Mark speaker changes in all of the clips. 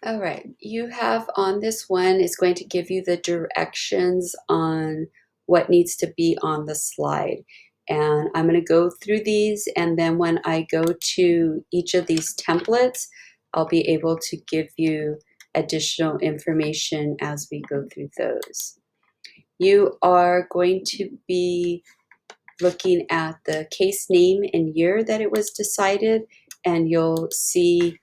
Speaker 1: All right, you have on this one is going to give you the directions on what needs to be on the slide. And I'm going to go through these, and then when I go to each of these templates, I'll be able to give you additional information as we go through those. You are going to be looking at the case name and year that it was decided, and you'll see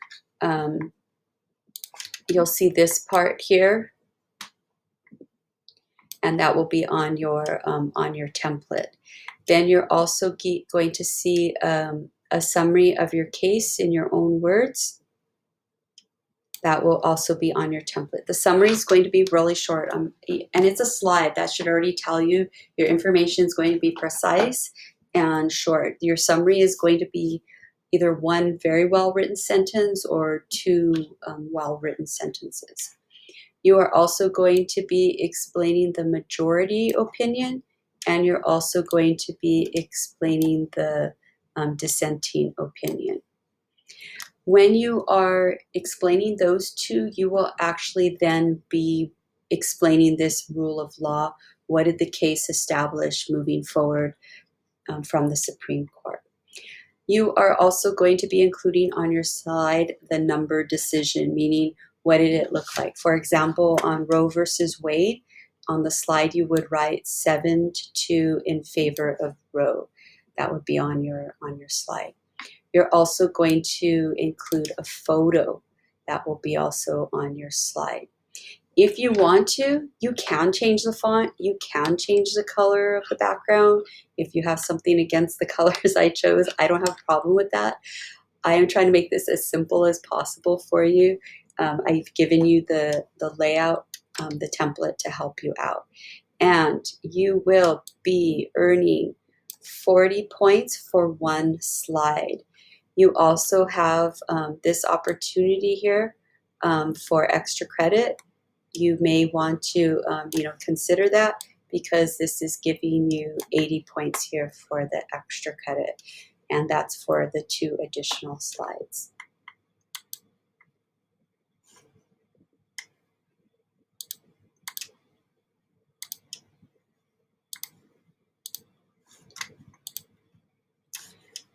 Speaker 1: this part here, and that will be on your template. Then you're also going to see a summary of your case in your own words. That will also be on your template. The summary is going to be really short, and it's a slide. That should already tell you your information is going to be precise and short. Your summary is going to be either one very well-written sentence or two well-written sentences. You are also going to be explaining the majority opinion, and you're also going to be explaining the dissenting opinion. When you are explaining those two, you will actually then be explaining this rule of law. What did the case establish moving forward from the Supreme Court? You are also going to be including on your slide the number decision, meaning what did it look like? For example, on Roe versus Wade, on the slide you would write 7-2 in favor of Roe. That would be on your slide. You're also going to include a photo. That will be also on your slide. If you want to, you can change the font. You can change the color of the background. If you have something against the colors I chose, I don't have a problem with that. I am trying to make this as simple as possible for you. I've given you the layout, the template to help you out. And you will be earning 40 points for one slide. You also have this opportunity here for extra credit. You may want to consider that, because this is giving you 80 points here for the extra credit, and that's for the 2 additional slides.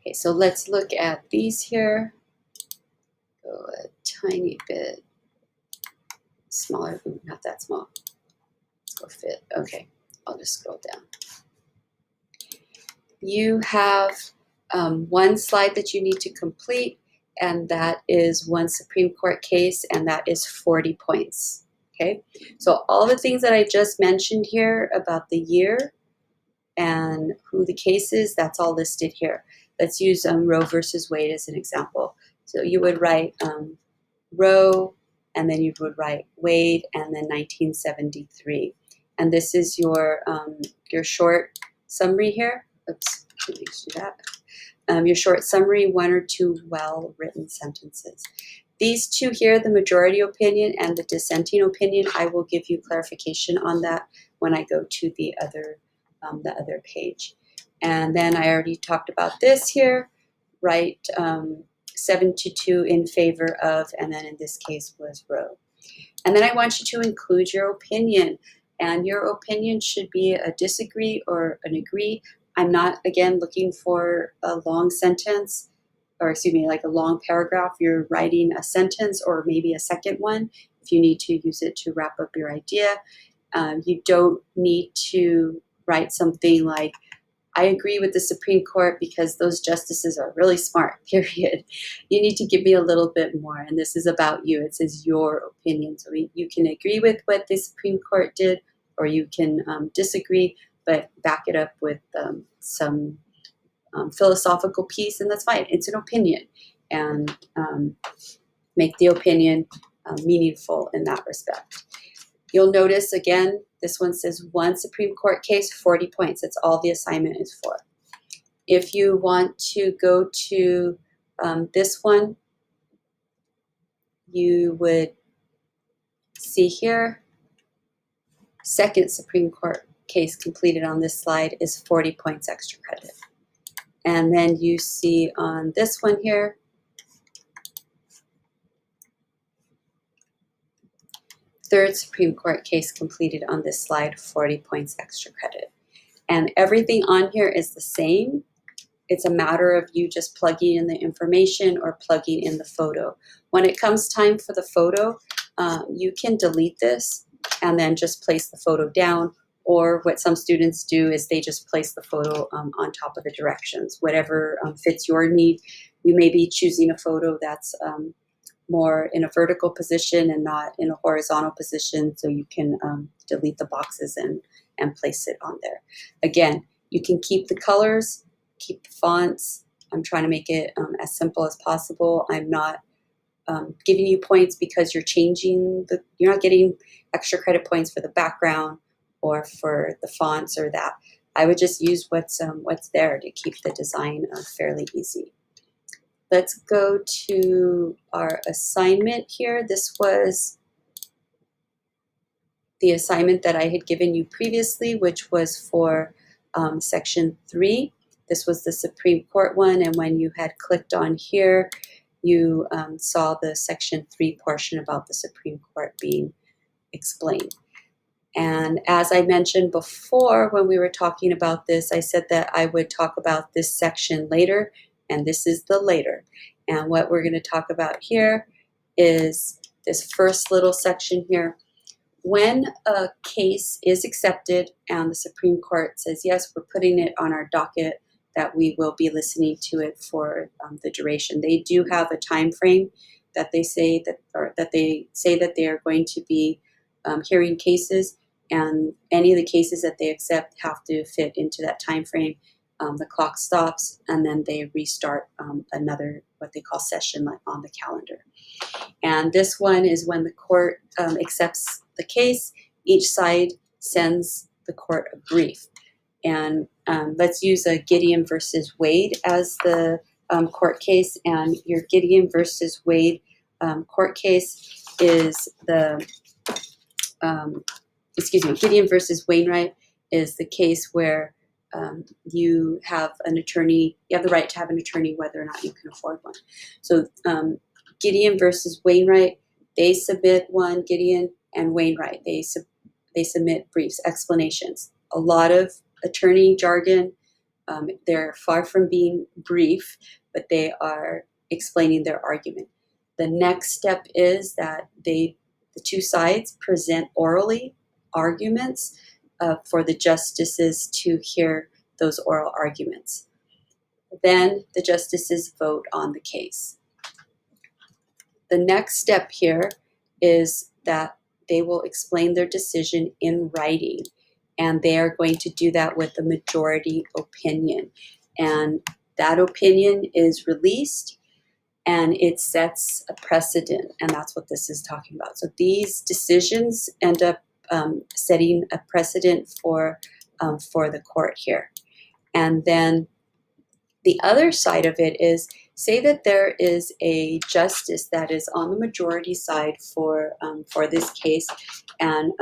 Speaker 1: Okay, so let's look at these here. Go a tiny bit smaller. Ooh, not that small. Let's go fit. Okay, I'll just scroll down. You have one slide that you need to complete, and that is one Supreme Court case, and that is 40 points. Okay, so all the things that I just mentioned here about the year and who the case is, that's all listed here. Let's use Roe versus Wade as an example. So you would write Roe, and then you would write Wade, and then 1973. And this is your short summary here. Oops, let me do that. Your short summary, 1 or 2 well-written sentences. These two here, the majority opinion and the dissenting opinion, I will give you clarification on that when I go to the other page. And then I already talked about this here, right? 7-2 in favor of, and then in this case was Roe. And then I want you to include your opinion, and your opinion should be a disagree or an agree. I'm not, again, looking for a long sentence, or excuse me, like a long paragraph. You're writing a sentence or maybe a second one if you need to use it to wrap up your idea. You don't need to write something like, I agree with the Supreme Court because those justices are really smart, period. You need to give me a little bit more, and this is about you. It says your opinion. So you can agree with what the Supreme Court did, or you can disagree, but back it up with some philosophical piece, and that's fine. It's an opinion, and make the opinion meaningful in that respect. You'll notice, again, this one says one Supreme Court case, 40 points. That's all the assignment is for. If you want to go to this one, you would see here, second Supreme Court case completed on this slide is 40 points extra credit. And then you see on this one here, Third Supreme Court case completed on this slide, 40 points extra credit. And everything on here is the same. It's a matter of you just plugging in the information or plugging in the photo. When it comes time for the photo, you can delete this and then just place the photo down. Or what some students do is they just place the photo on top of the directions, whatever fits your need. You may be choosing a photo that's more in a vertical position and not in a horizontal position, so you can delete the boxes and place it on there. Again, you can keep the colors, keep the fonts. I'm trying to make it as simple as possible. I'm not giving you points because you're not getting extra credit points for the background or for the fonts or that. I would just use what's there to keep the design fairly easy. Let's go to our assignment here. This was the assignment that I had given you previously, which was for section 3. This was the Supreme Court one, and when you had clicked on here, you saw the section 3 portion about the Supreme Court being explained. And as I mentioned before, when we were talking about this, I said that I would talk about this section later, and this is the later. And what we're going to talk about here is this first little section here. When a case is accepted and the Supreme Court says, yes, we're putting it on our docket, that we will be listening to it for the duration. They do have a time frame that they say that they are going to be hearing cases, and any of the cases that they accept have to fit into that time frame. The clock stops, and then they restart another, what they call session, on the calendar. And this one is when the court accepts the case, each side sends the court a brief. And let's use a Gideon versus Wade as the court case. And your Gideon versus Wade court case is Gideon versus Wainwright is the case where you have an attorney, you have the right to have an attorney whether or not you can afford one. So Gideon versus Wainwright, they submit one, Gideon and Wainwright, they submit briefs, explanations. A lot of attorney jargon. They're far from being brief, but they are explaining their argument. The next step is that the two sides present orally arguments for the justices to hear those oral arguments. Then the justices vote on the case. The next step here is that they will explain their decision in writing, and they are going to do that with a majority opinion. And that opinion is released, and it sets a precedent, and that's what this is talking about. So these decisions end up setting a precedent for the court here. And then the other side of it is, say that there is a justice that is on the majority side for this case, and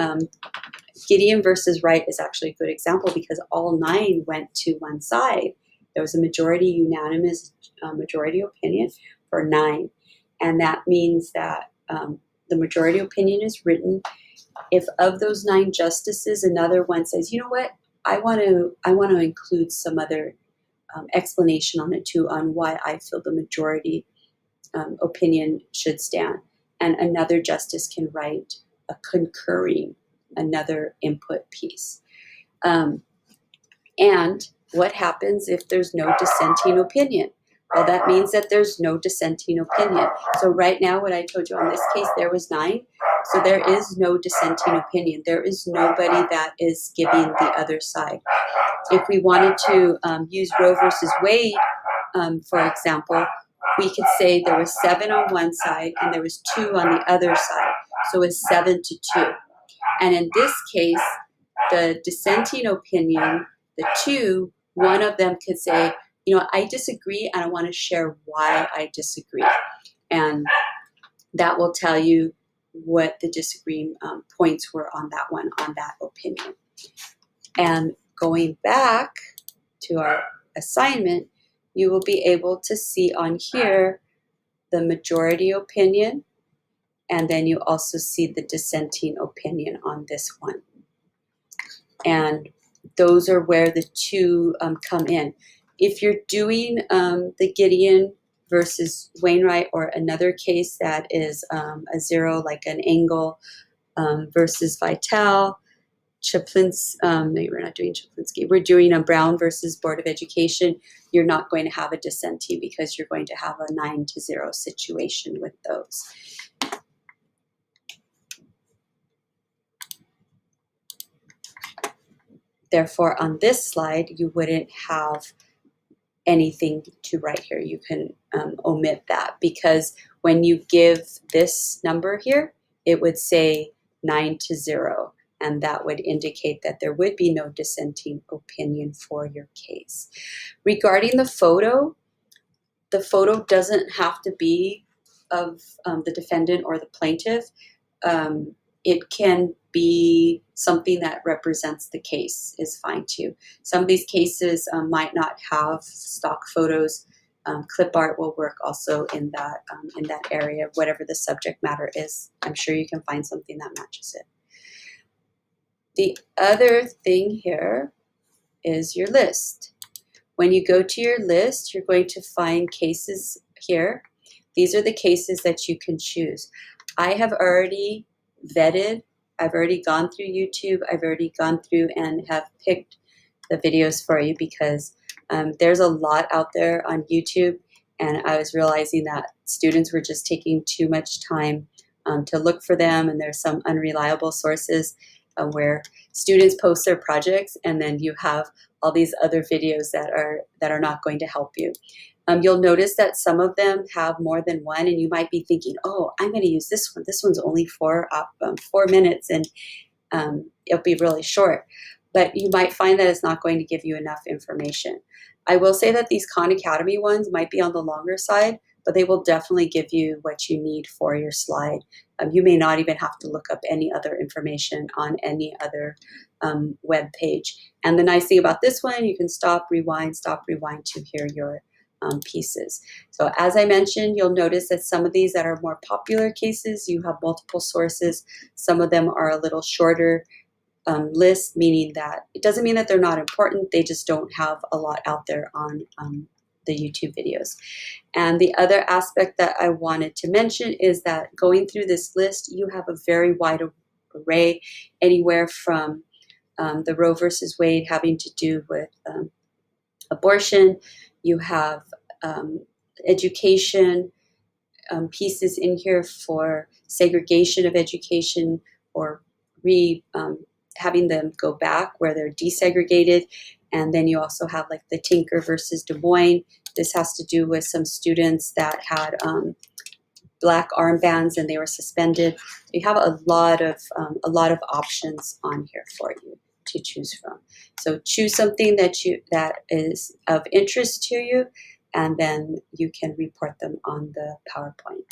Speaker 1: Gideon versus Wright is actually a good example because all 9 went to one side. There was a majority, unanimous majority opinion for 9, and that means that the majority opinion is written. If of those 9 justices, another one says, you know what, I want to include some other explanation on it too, on why I feel the majority opinion should stand, and another justice can write a concurring, another input piece. And what happens if there's no dissenting opinion? Well, that means that there's no dissenting opinion. So right now, what I told you on this case, there was 9. So there is no dissenting opinion. There is nobody that is giving the other side. If we wanted to use Roe versus Wade, for example, we could say there was 7 on one side and there was 2 on the other side. So it's 7-2. And in this case, the dissenting opinion, the 2, one of them could say, you know, I disagree and I want to share why I disagree. And that will tell you what the disagreeing points were on that one, on that opinion. And going back to our assignment, you will be able to see on here the majority opinion and then you also see the dissenting opinion on this one. And those are where the two come in. If you're doing the Gideon versus Wainwright, or another case that is a zero, like an Engel versus Vitale, Chaplinsky, no, we're not doing Chaplinsky, we're doing a Brown versus Board of Education, you're not going to have a dissenting because you're going to have a 9-0 situation with those. Therefore, on this slide, you wouldn't have anything to write here. You can omit that, because when you give this number here, it would say 9-0, and that would indicate that there would be no dissenting opinion for your case. Regarding the photo doesn't have to be of the defendant or the plaintiff. It can be something that represents the case is fine too. Some of these cases might not have stock photos. Clip art will work also in that area, whatever the subject matter is. I'm sure you can find something that matches it. The other thing here is your list. When you go to your list, you're going to find cases here. These are the cases that you can choose. I have already vetted, I've already gone through YouTube, I've already gone through and have picked the videos for you, because there's a lot out there on YouTube, and I was realizing that students were just taking too much time to look for them, and there's some unreliable sources where students post their projects and then you have all these other videos that are not going to help you. You'll notice that some of them have more than one, and you might be thinking, oh, I'm going to use this one. This one's only 4 minutes, and it'll be really short. But you might find that it's not going to give you enough information. I will say that these Khan Academy ones might be on the longer side, but they will definitely give you what you need for your slide. You may not even have to look up any other information on any other web page. And the nice thing about this one, you can stop, rewind to hear your pieces. So as I mentioned, you'll notice that some of these that are more popular cases, you have multiple sources. Some of them are a little shorter list, meaning that it doesn't mean that they're not important, they just don't have a lot out there on the YouTube videos. And the other aspect that I wanted to mention is that going through this list, you have a very wide array, anywhere from the Roe versus Wade having to do with abortion. You have education pieces in here for segregation of education, or having them go back where they're desegregated. And then you also have like the Tinker versus Des Moines. This has to do with some students that had black armbands and they were suspended. You have a lot of options on here for you to choose from. So choose something that is of interest to you, and then you can report them on the PowerPoint.